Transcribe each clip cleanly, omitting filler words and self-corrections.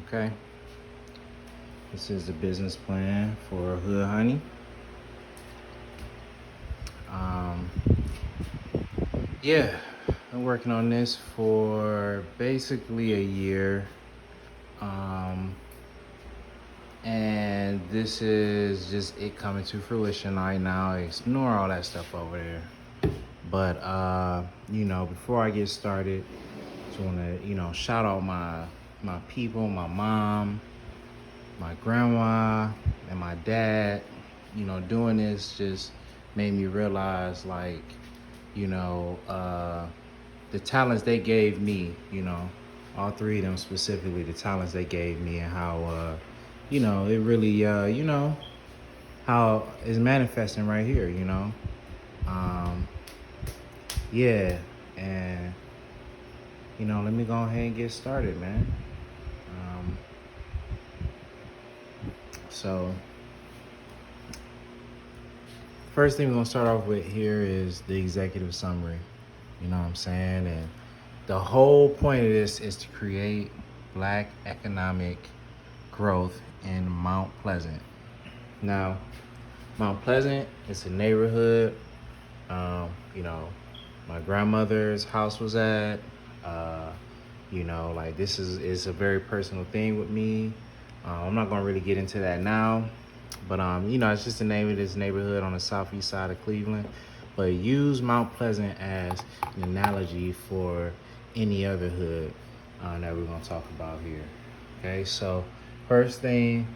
Okay, this is the business plan for Hood Honey. Um, yeah, I'm working on this for basically a year. Um, and this is just it coming to fruition right now. Ignore all that stuff over there. But before I get started, just wanna, shout out my people, my mom, my grandma, and my dad. Doing this just made me realize, like, you know, uh, the talents they gave me, all three of them specifically, the talents they gave me, and how, it really, how it's manifesting right here, Um, yeah, and, let me go ahead and get started, man. Um, so, first thing we're gonna start off with here is the executive summary. You know what I'm saying? And the whole point of this is to create Black economic growth in Mount Pleasant. Now, Mount Pleasant is a neighborhood, my grandmother's house was at. Like, this is a very personal thing with me. I'm not gonna really get into that now, but it's just the name of this neighborhood on the southeast side of Cleveland. But use Mount Pleasant as an analogy for any other hood that we're gonna talk about here. Okay, so first thing,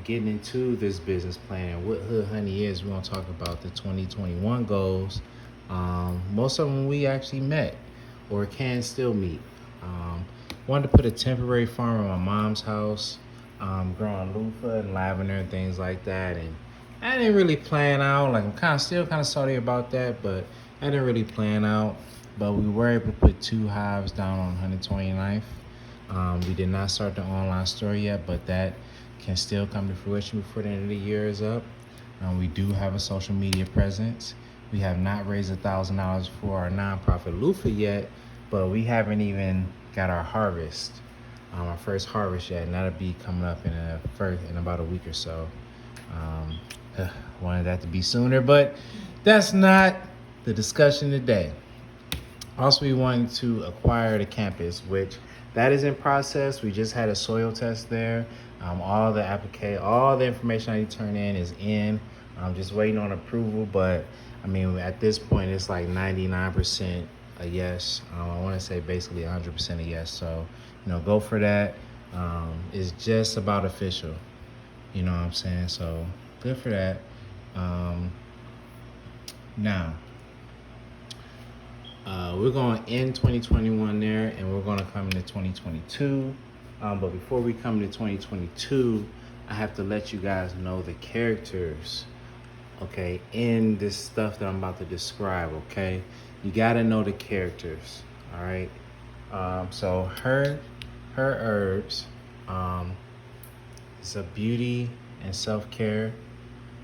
getting into this business plan and what Hood Honey is, we're gonna talk about the 2021 goals. Most of them we actually met or can still meet. Wanted to put a temporary farm at my mom's house, growing loofah and lavender and things like that. And I didn't really plan out, like, I'm still kind of salty about that, but I didn't really plan out. But we were able to put 2 hives down on 129th. We did not start the online store yet, but that can still come to fruition before the end of the year is up. We do have a social media presence. We have not raised $1,000 for our nonprofit loofah yet, but we haven't even got our harvest, our first harvest yet, and that'll be coming up in about a week or so. Wanted that to be sooner, but that's not the discussion today. Also, we wanted to acquire the campus, which that is in process. We just had a soil test there. All the information I need to turn in is in. I'm just waiting on approval, but I mean, at this point, it's like 99% a yes. I want to say basically 100% a yes. So, go for that. It's just about official. You know what I'm saying? So, good for that. Now, we're going to end 2021 there, and we're going to come into 2022. But before we come to 2022, I have to let you guys know the characters, okay, in this stuff that I'm about to describe, okay? You got to know the characters, all right? So her herbs, it's a beauty and self-care,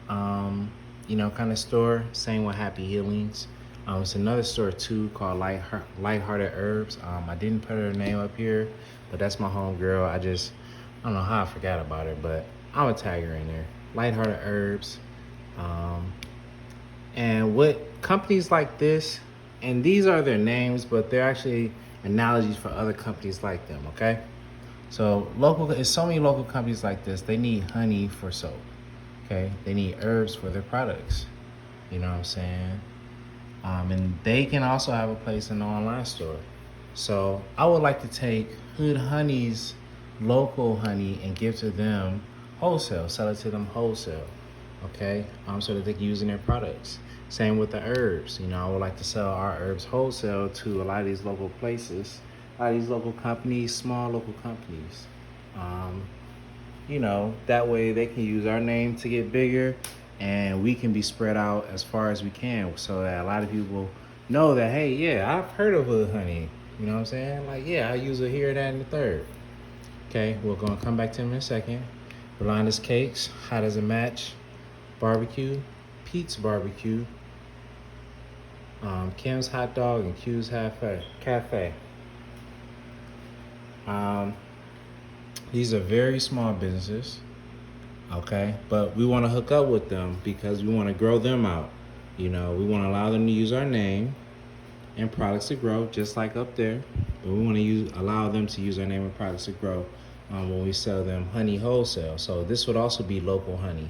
kind of store. Same with Happy Healings. It's another store too called Lighthearted Herbs. I didn't put her name up here, but that's my homegirl. I don't know how I forgot about her, but I'm gonna tag her in there. Lighthearted Herbs. And what companies like this, and these are their names, but they're actually analogies for other companies like them, okay? So there's so many local companies like this. They need honey for soap, okay? They need herbs for their products. You know what I'm saying? And they can also have a place in the online store. So I would like to take Hood Honey's local honey and give to them wholesale, sell it to them wholesale, okay? So that they can use in their products. Same with the herbs. I would like to sell our herbs wholesale to a lot of these local places, a lot of these local companies, small local companies. That way they can use our name to get bigger, and we can be spread out as far as we can, so that a lot of people know that, hey, yeah, I've heard of Hood Honey. You know what I'm saying? Like, yeah, I use it here, that, and the third. Okay, we're going to come back to him in a second. Rolanda's Cakes, Hot as a Match, Barbecue, Pete's Barbecue, Kim's Hot Dog, and Q's Cafe. These are very small businesses, okay? But we want to hook up with them because we want to grow them out. We want to allow them to use our name and products to grow, just like up there. But we want to allow them to use our name and products to grow when we sell them honey wholesale. So this would also be local honey.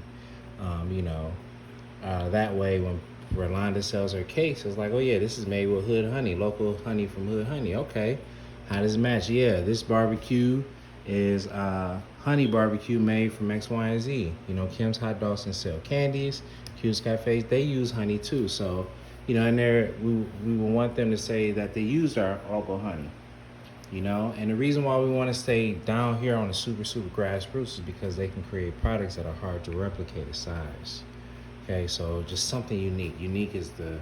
That way when Rolanda sells her cakes, it's like, oh yeah, this is made with Hood Honey, local honey from Hood Honey. Okay, how does it match? Yeah, this barbecue is honey barbecue made from X, Y, and Z. Kim's Hot Dogs and sell candies. Q's Cafes, they use honey too. So, in there, we will want them to say that they used our local honey. And the reason why we want to stay down here on the super grassroots is because they can create products that are hard to replicate in size. Okay, so just something unique. Unique is the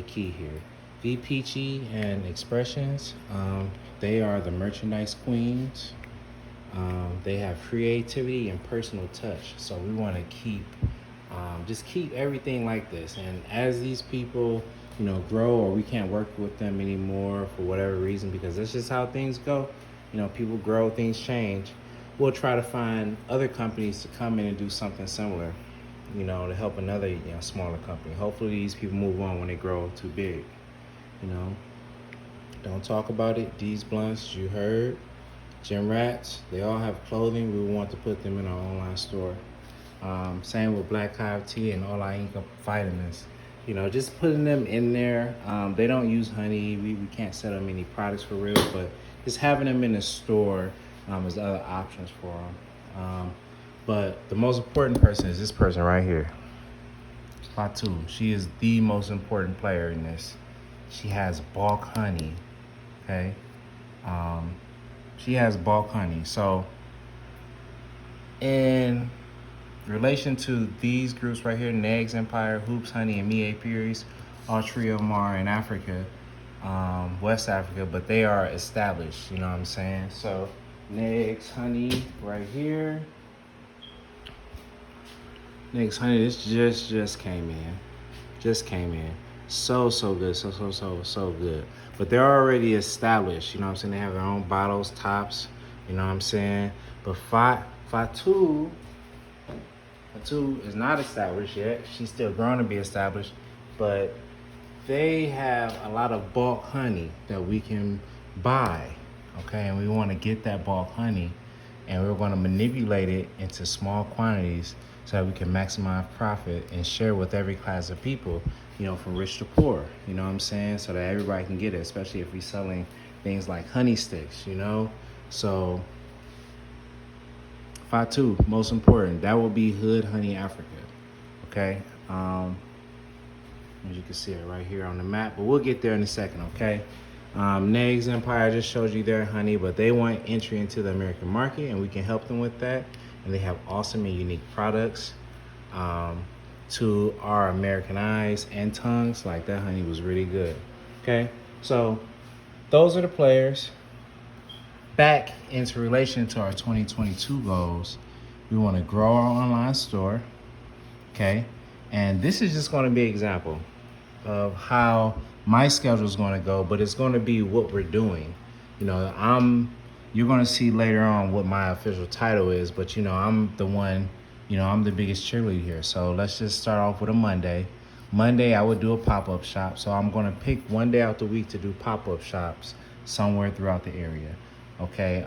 key here. V Peachy and Expressions, they are the merchandise queens. They have creativity and personal touch. So we want to keep everything like this. And as these people, grow, or we can't work with them anymore for whatever reason, because that's just how things go. People grow, things change. We'll try to find other companies to come in and do something similar, to help another, smaller company. Hopefully these people move on when they grow too big. Don't talk about it. These blunts, you heard. Gym Rats, they all have clothing. We want to put them in our online store. Same with Black Hive Tea and All I Ink Vitamins. Just putting them in there. They don't use honey. We can't sell them any products for real, but just having them in the store is other options for them. But the most important person is this person right here, Fatu. She is the most important player in this. She has bulk honey, okay? She has bulk honey. So in relation to these groups right here, Negs Empire, Hoops Honey, and Me Apiaries, all three of them are in Africa, West Africa, but they are established, you know what I'm saying? So Negs Honey right here. Negs Honey, this just came in. So good, so good. But they're already established, you know what I'm saying? They have their own bottles, tops, you know what I'm saying? But Fatu is not established yet. She's still growing to be established, but they have a lot of bulk honey that we can buy, okay? And we want to get that bulk honey, and we're going to manipulate it into small quantities so that we can maximize profit and share with every class of people, from rich to poor, you know what I'm saying? So that everybody can get it, especially if we're selling things like honey sticks, So Fatu, most important, that will be Hood Honey Africa, okay? As you can see it right here on the map, but we'll get there in a second, okay? Negs Empire, I just showed you their honey, but they want entry into the American market, and we can help them with that. And they have awesome and unique products to our American eyes and tongues. Like, that honey was really good, okay? So those are the players. Back into relation to our 2022 goals, we want to grow our online store, okay? And this is just going to be an example of how my schedule is going to go, but it's going to be what we're doing. You're going to see later on what my official title is, but I'm the one, I'm the biggest cheerleader here. So let's just start off with a Monday. Monday, I would do a pop-up shop. So I'm going to pick one day out the week to do pop-up shops somewhere throughout the area. Okay,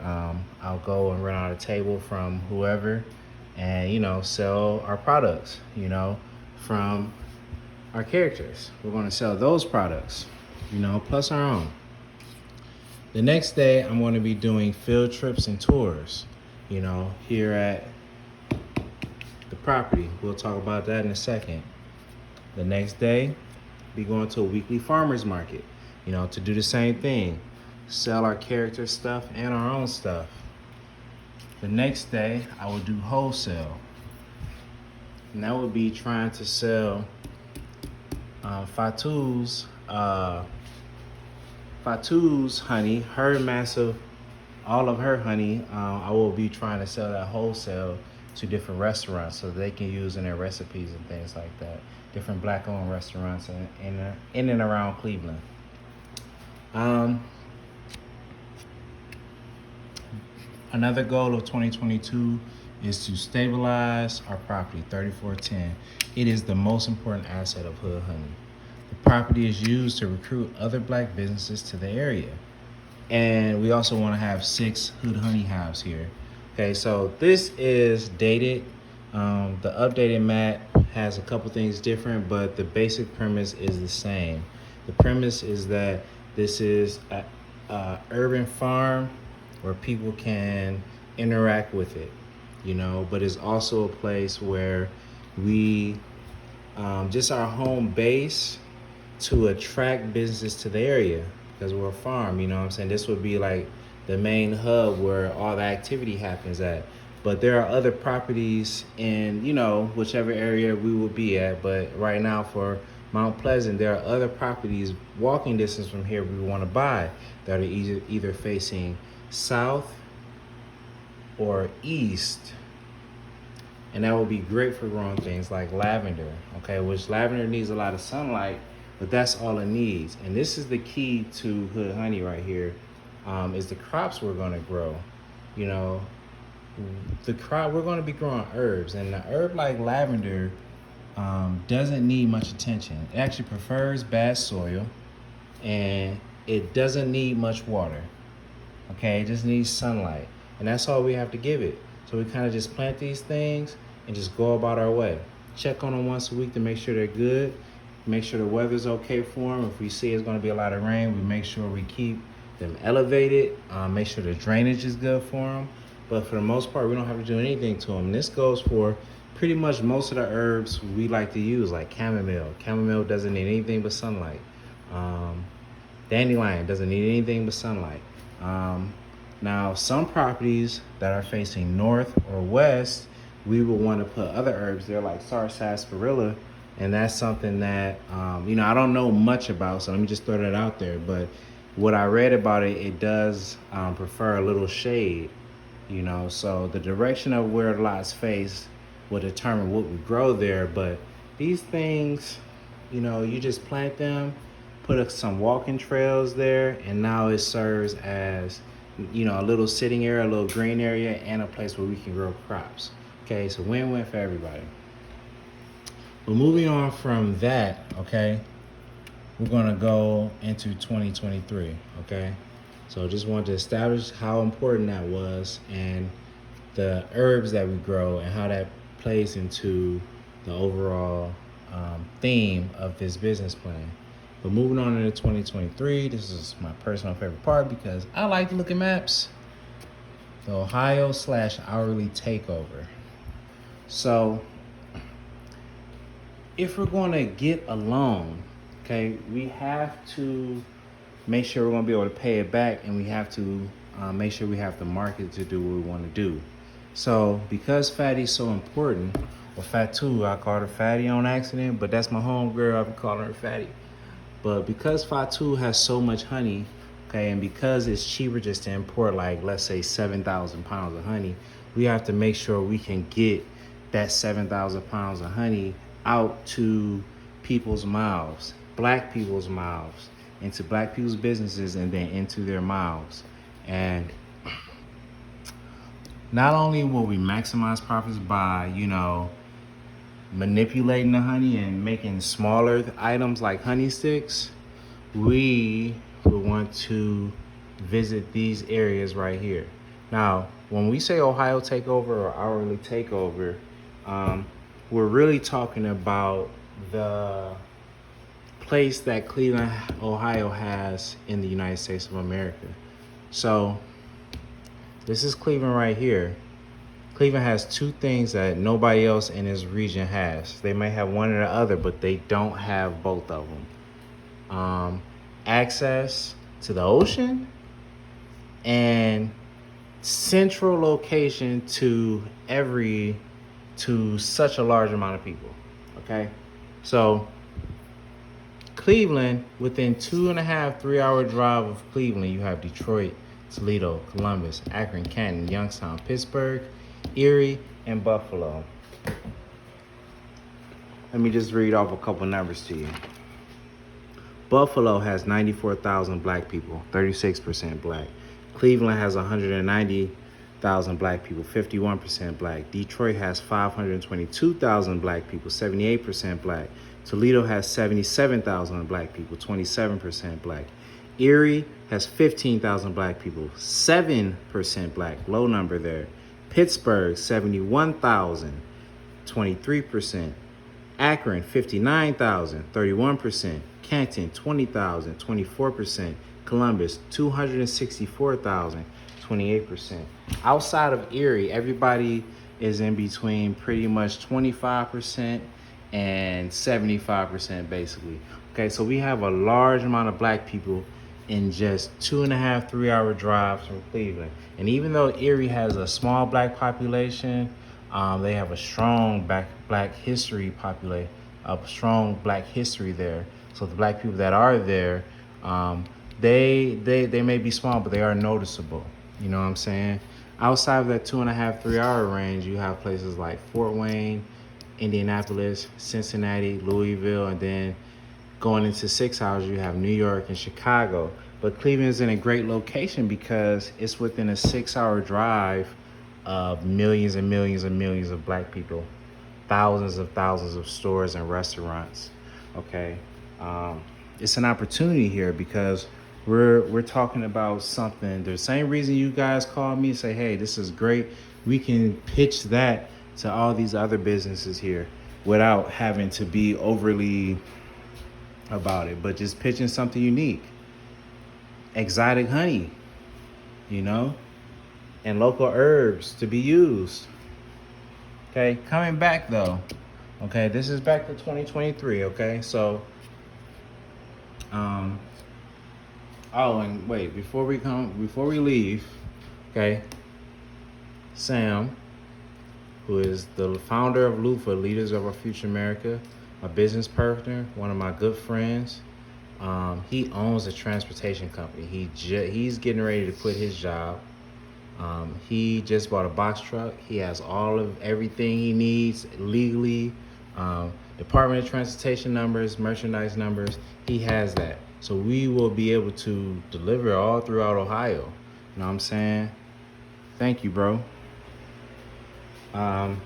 I'll go and rent out a table from whoever and, sell our products, from our characters. We're going to sell those products, plus our own. The next day, I'm going to be doing field trips and tours, here at the property. We'll talk about that in a second. The next day, be going to a weekly farmer's market, to do the same thing. Sell our character stuff and our own stuff. The next day, I will do wholesale. And that would be trying to sell Fatu's honey, all of her honey. I will be trying to sell that wholesale to different restaurants so they can use in their recipes and things like that. Different black-owned restaurants in and around Cleveland. Another goal of 2022 is to stabilize our property, 3410. It is the most important asset of Hood Honey. The property is used to recruit other black businesses to the area. And we also want to have 6 Hood Honey hives here. Okay, so this is dated. The updated map has a couple things different, but the basic premise is the same. The premise is that this is a urban farm where people can interact with it, but it's also a place where we just our home base to attract businesses to the area because we're a farm, what I'm saying? This would be like the main hub where all the activity happens at. But there are other properties in, whichever area we will be at. But right now for Mount Pleasant, there are other properties walking distance from here we want to buy that are either facing south or east. And that would be great for growing things like lavender, okay? Which lavender needs a lot of sunlight, but that's all it needs. And this is the key to Hood Honey right here, is the crops we're gonna grow. The crop, we're gonna be growing herbs, and the herb like lavender doesn't need much attention. It actually prefers bad soil, and it doesn't need much water, okay? It just needs sunlight, and that's all we have to give it. So we kind of just plant these things and just go about our way. Check on them once a week to make sure they're good. Make sure the weather's okay for them. If we see it's going to be a lot of rain, we make sure we keep them elevated. Make sure the drainage is good for them. But for the most part, we don't have to do anything to them. This goes for pretty much most of the herbs we like to use, like chamomile. Chamomile doesn't need anything but sunlight. Dandelion doesn't need anything but sunlight. Now, some properties that are facing north or west, we will want to put other herbs there like sarsaparilla, and that's something that, I don't know much about, so let me just throw that out there. But what I read about it, it does prefer a little shade, so the direction of where the lots face will determine what we grow there. But these things, you just plant them, put some walking trails there, and now it serves as a little sitting area, a little green area, and a place where we can grow crops. Okay, so win-win for everybody. But moving on from that, okay, we're gonna go into 2023, okay? So just wanted to establish how important that was and the herbs that we grow and how that plays into the overall theme of this business plan. But moving on into 2023, this is my personal favorite part because I like to look at maps. The Ohio/hourly takeover. So if we're going to get a loan, okay, we have to make sure we're going to be able to pay it back, and we have to make sure we have the market to do what we want to do. So because Fatty's so important, or Fatu, I called her Fatty on accident, but that's my homegirl, I've been calling her Fatty. But because Fatu has so much honey, okay, and because it's cheaper just to import, like, let's say 7,000 pounds of honey, we have to make sure we can get that 7,000 pounds of honey out to people's mouths, black people's mouths, into black people's businesses, and then into their mouths. And not only will we maximize profits by, manipulating the honey and making smaller items like honey sticks, we will want to visit these areas right here. Now, when we say Ohio takeover or hourly takeover, we're really talking about the place that Cleveland, Ohio has in the United States of America. So this is Cleveland right here. Cleveland has two things that nobody else in this region has. They may have one or the other, but they don't have both of them. Access to the ocean and central location to such a large amount of people, okay? So Cleveland, within 2.5-3 hour drive of Cleveland, you have Detroit, Toledo, Columbus, Akron, Canton, Youngstown, Pittsburgh, Erie, and Buffalo. Let me just read off a couple numbers to you. Buffalo has 94,000 black people, 36% black. Cleveland has 190 black people, 51% black. Detroit has 522,000 black people, 78% black. Toledo has 77,000 black people, 27% black. Erie has 15,000 black people, 7% black, low number there. Pittsburgh, 71,000, 23%. Akron, 59,000, 31%. Canton, 20,000, 24%. Columbus, 264,000, 28%. Outside of Erie, everybody is in between pretty much 25% and 75% basically. Okay, so we have a large amount of black people in just 2.5, 3 hour drives from Cleveland. And even though Erie has a small black population, they have a strong black history population, a strong black history there. So the black people that are there, they may be small, but they are noticeable. You know what I'm saying? Outside of that 2.5, 3 hour range, you have places like Fort Wayne, Indianapolis, Cincinnati, Louisville, and then going into 6 hours, you have New York and Chicago. But Cleveland's in a great location because it's within a 6 hour drive of millions and millions and millions of black people, thousands of stores and restaurants. Okay, it's an opportunity here because we're talking about something. The same reason you guys called me and say, hey, this is great. We can pitch that to all these other businesses here without having to be overly about it, but just pitching something unique. Exotic honey, you know, and local herbs to be used. Okay, coming back though. Okay, this is back to 2023. Okay, so oh, and wait, before we leave, okay, Sam, who is the founder of LUFA, Leaders of Our Future America, a business partner, one of my good friends. He owns a transportation company. He's getting ready to quit his job. He just bought a box truck. He has everything he needs legally. Department of Transportation numbers, merchandise numbers. He has that. So we will be able to deliver all throughout Ohio. You know what I'm saying? Thank you, bro. Oh,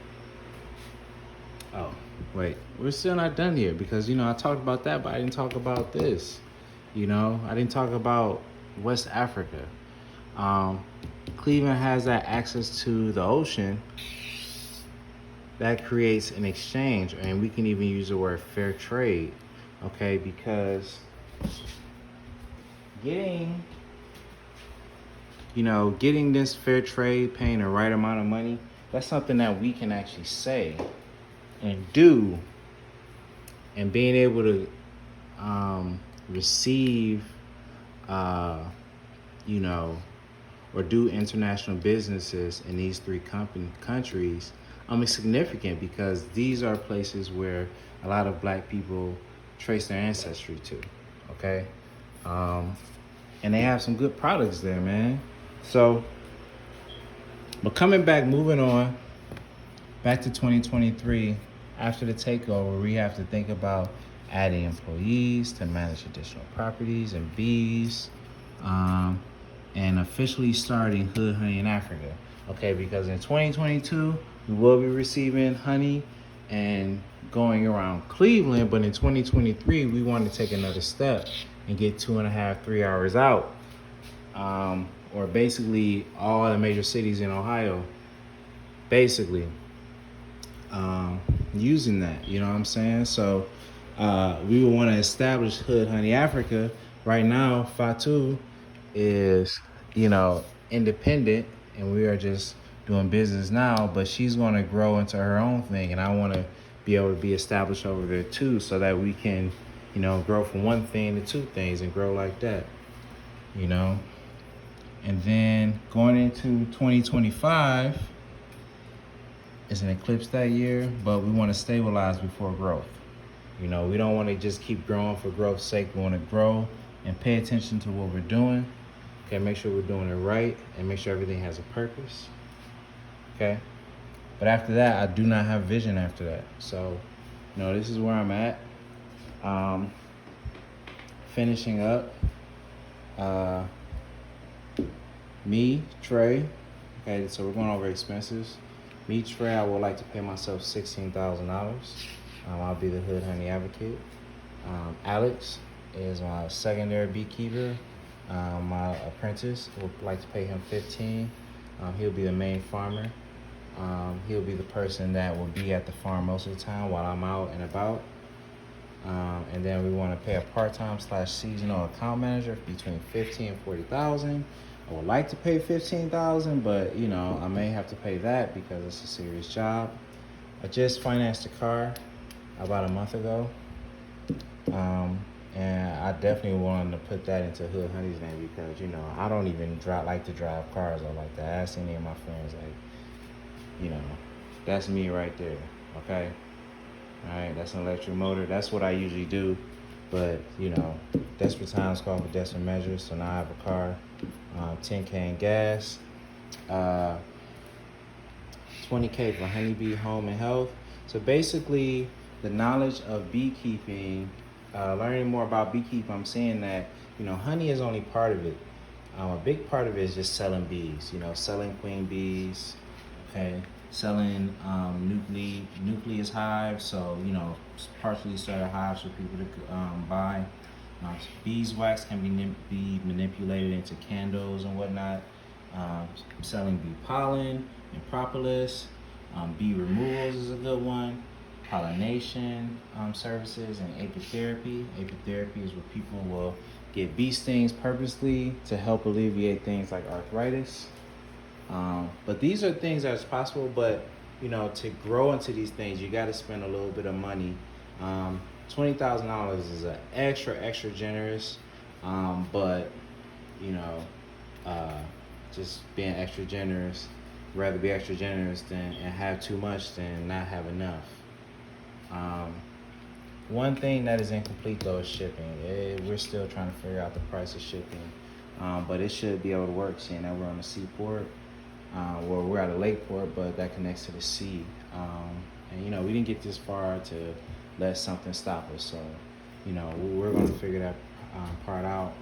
wait, we're still not done here because, I talked about that, but I didn't talk about this. I didn't talk about West Africa. Cleveland has that access to the ocean that creates an exchange, and we can even use the word fair trade, okay? Because getting this fair trade, paying the right amount of money, that's something that we can actually say and do, and being able to receive, or do international businesses in these three countries, is significant because these are places where a lot of black people trace their ancestry to, okay? And they have some good products there, man. So, but moving on, back to 2023, after the takeover, we have to think about adding employees to manage additional properties and bees, and officially starting Hood Honey in Africa. Okay, because in 2022, we will be receiving honey and going around Cleveland, but in 2023, we want to take another step and get 2.5, 3 hours out, or basically all the major cities in Ohio, basically using that, you know what I'm saying? So we will want to establish Hood Honey Africa. Right now, Fatu is, independent, and we are just doing business now, but she's going to grow into her own thing, and I want to be able to be established over there too, so that we can, grow from one thing to two things and grow like that, And then going into 2025 is an eclipse that year, but we want to stabilize before growth. We don't want to just keep growing for growth's sake. We want to grow and pay attention to what we're doing. Okay, make sure we're doing it right and make sure everything has a purpose. Okay, but after that, I do not have vision after that. So, this is where I'm at. Finishing up. Me, Trey, Okay, so we're going over expenses. Me, Trey, I would like to pay myself $16,000. I'll be the hood honey advocate. Alex is my secondary beekeeper. My apprentice would like to pay him 15. He'll be the main farmer. He'll be the person that will be at the farm most of the time while I'm out and about. And then we want to pay a part-time / seasonal account manager between 15 and 40,000. I would like to pay 15,000, but you know I may have to pay that because it's a serious job. I just financed a car about a month ago, and I definitely wanted to put that into Hood Honey's name because you know I don't even like to drive cars or like that. Ask any of my friends, like, you know, that's me right there. Okay. All right, that's an electric motor. That's what I usually do. But, you know, desperate times call for desperate measures. So now I have a car, 10K in gas, 20K for honeybee, home, and health. So basically, the knowledge of beekeeping, learning more about beekeeping, I'm saying that, you know, honey is only part of it. A big part of it is just selling bees, you know, selling queen bees, okay? Selling nucleus hives, so you know, partially started hives for people to buy. Beeswax can be manipulated into candles and whatnot. Selling bee pollen and propolis. Bee removals is a good one. Pollination services and apitherapy. Apitherapy is where people will get bee stings purposely to help alleviate things like arthritis. But these are things that's possible, but you know, to grow into these things, you got to spend a little bit of money. $20,000 is an extra generous, but you know, just being extra generous, rather be extra generous and have too much than not have enough. One thing that is incomplete though is shipping. We're still trying to figure out the price of shipping, but it should be able to work, seeing that we're on a seaport. Well, we're at a lake port, but that connects to the sea. And, you know, we didn't get this far to let something stop us. So, you know, we're going to figure that part out.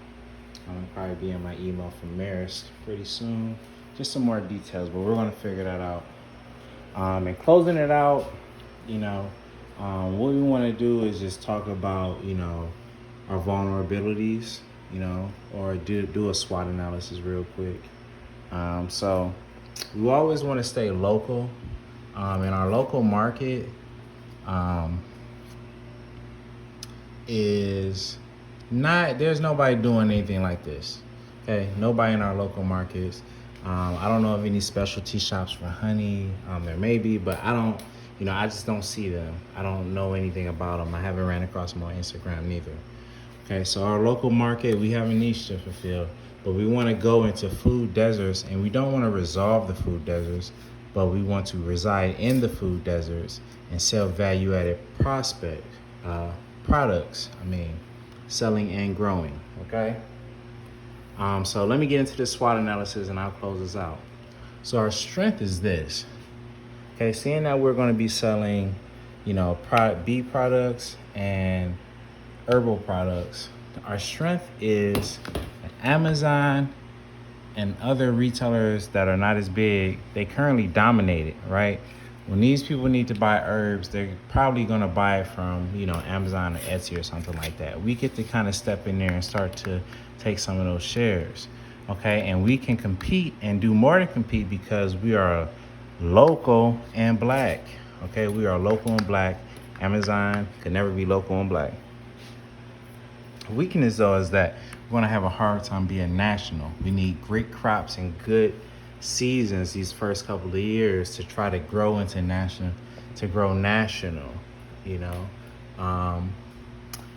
I'm going to probably be in my email from Marist pretty soon. Just some more details, but we're going to figure that out. And closing it out, you know, what we want to do is just talk about, you know, our vulnerabilities, you know, or do a SWOT analysis real quick. So we always want to stay local. In our local market is not, there's nobody doing anything like this. Okay, nobody in our local markets. I don't know of any specialty shops for honey. There may be, but I don't, you know, I just don't see them. I don't know anything about them. I haven't ran across them on Instagram neither. Okay, so our local market, we have a niche to fulfill, but we want to go into food deserts, and we don't want to resolve the food deserts, but we want to reside in the food deserts and sell value-added products. Selling and growing. Okay. So let me get into the SWOT analysis, and I'll close this out. So our strength is this. Okay, seeing that we're going to be selling, you know, bee products and herbal products, our strength is Amazon and other retailers that are not as big. They currently dominate it, right? When these people need to buy herbs, they're probably going to buy it from, you know, Amazon or Etsy or something like that. We get to kind of step in there and start to take some of those shares, okay? And we can compete and do more than compete because we are local and black, okay? We are local and black. Amazon could never be local and black. Weakness though is that we're going to have a hard time being national. We need great crops and good seasons these first couple of years to try to grow national, you know.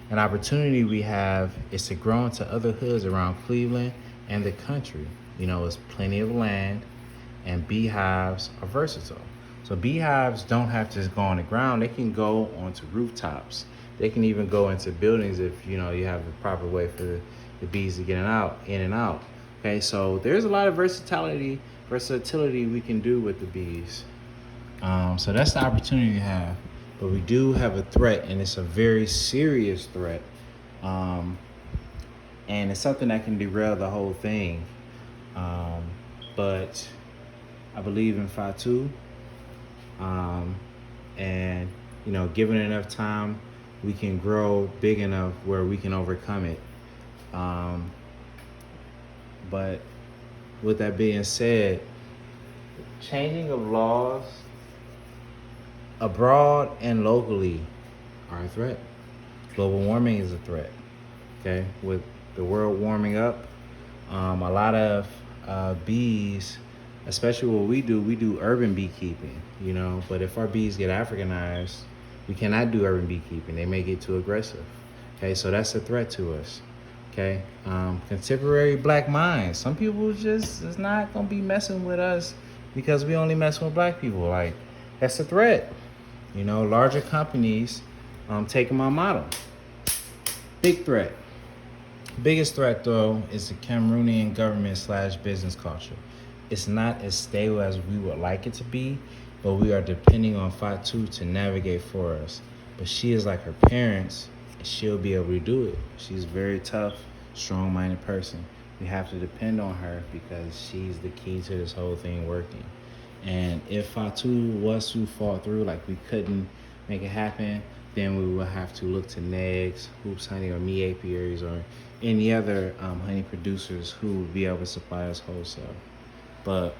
An opportunity we have is to grow into other hoods around Cleveland and the country. You know, it's plenty of land, and beehives are versatile. So beehives don't have to just go on the ground. They can go onto rooftops. They can even go into buildings if, you know, you have the proper way for the bees to get in and out. Okay, so there's a lot of versatility we can do with the bees. So that's the opportunity we have. But we do have a threat, and it's a very serious threat. And it's something that can derail the whole thing. But I believe in Fatu. And, you know, given enough time, we can grow big enough where we can overcome it. But with that being said, changing of laws abroad and locally are a threat. Global warming is a threat. Okay, with the world warming up, a lot of bees, especially what we do urban beekeeping, you know, but if our bees get Africanized, we cannot do urban beekeeping. They may get too aggressive. Okay, so that's a threat to us. Okay, contemporary black minds. Some people just is not gonna be messing with us because we only mess with black people. Like, that's a threat. You know, larger companies taking my model. Big threat. Biggest threat, though, is the Cameroonian government / business culture. It's not as stable as we would like it to be, but we are depending on Fatu to navigate for us. But she is like her parents, and she'll be able to do it. She's a very tough, strong-minded person. We have to depend on her because she's the key to this whole thing working. And if Fatu was to fall through, like we couldn't make it happen, then we will have to look to Negs, Hoops Honey, or Me Apiaries, or any other honey producers who will be able to supply us wholesale. But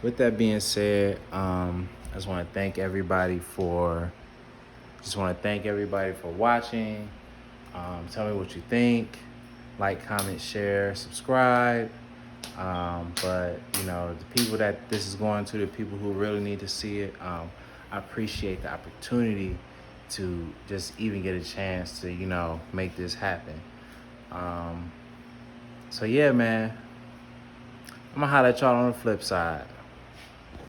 with that being said, I just want to thank everybody for watching. Tell me what you think. Like, comment, share, subscribe. But you know, the people that this is going to, the people who really need to see it, I appreciate the opportunity to just even get a chance to, you know, make this happen. So yeah, man, I'm gonna holler at y'all on the flip side.